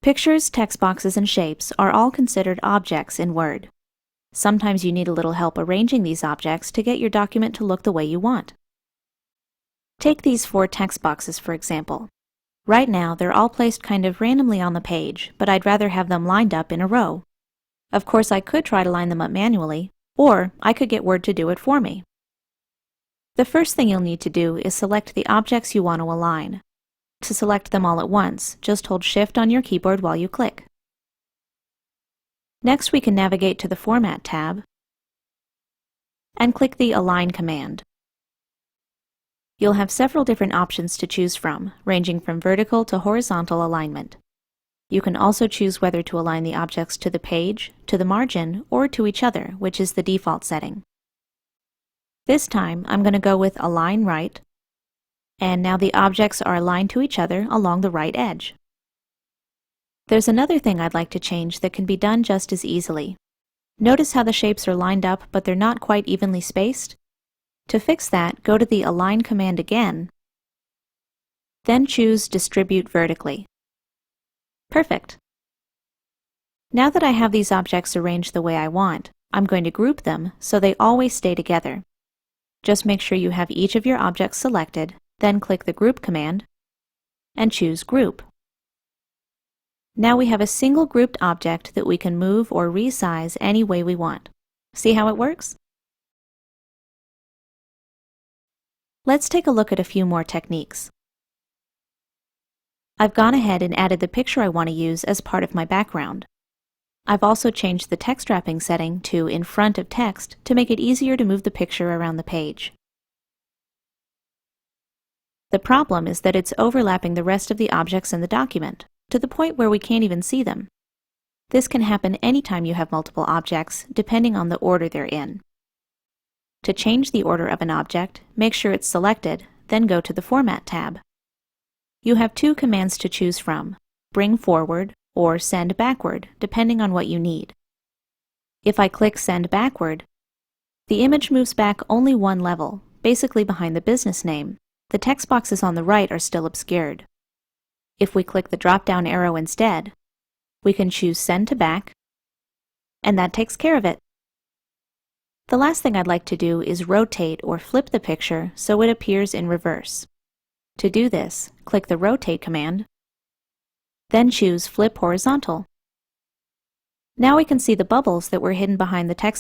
Pictures, text boxes, and shapes are all considered objects in Word. Sometimes you need a little help arranging these objects to get your document to look the way you want. Take these 4 text boxes, for example. Right now, they're all placed kind of randomly on the page, but I'd rather have them lined up in a row. Of course, I could try to line them up manually, or I could get Word to do it for me. The first thing you'll need to do is select the objects you want to align. To select them all at once, just hold Shift on your keyboard while you click. Next, we can navigate to the Format tab and click the Align command. You'll have several different options to choose from, ranging from vertical to horizontal alignment. You can also choose whether to align the objects to the page, to the margin, or to each other, which is the default setting. This time, I'm going to go with Align Right, and now the objects are aligned to each other along the right edge. There's another thing I'd like to change that can be done just as easily. Notice how the shapes are lined up, but they're not quite evenly spaced? To fix that, go to the Align command again, then choose Distribute Vertically. Perfect! Now that I have these objects arranged the way I want, I'm going to group them so they always stay together. Just make sure you have each of your objects selected, then click the Group command and choose Group. Now we have a single grouped object that we can move or resize any way we want. See how it works? Let's take a look at a few more techniques. I've gone ahead and added the picture I want to use as part of my background. I've also changed the text wrapping setting to in front of text to make it easier to move the picture around the page. The problem is that it's overlapping the rest of the objects in the document, to the point where we can't even see them. This can happen anytime you have multiple objects, depending on the order they're in. To change the order of an object, make sure it's selected, then go to the Format tab. You have 2 commands to choose from, Bring Forward or Send Backward, depending on what you need. If I click Send Backward, the image moves back only 1 level, basically behind the business name. The text boxes on the right are still obscured. If we click the drop-down arrow instead, we can choose Send to Back, and that takes care of it. The last thing I'd like to do is rotate or flip the picture so it appears in reverse. To do this, click the Rotate command, then choose Flip Horizontal. Now we can see the bubbles that were hidden behind the text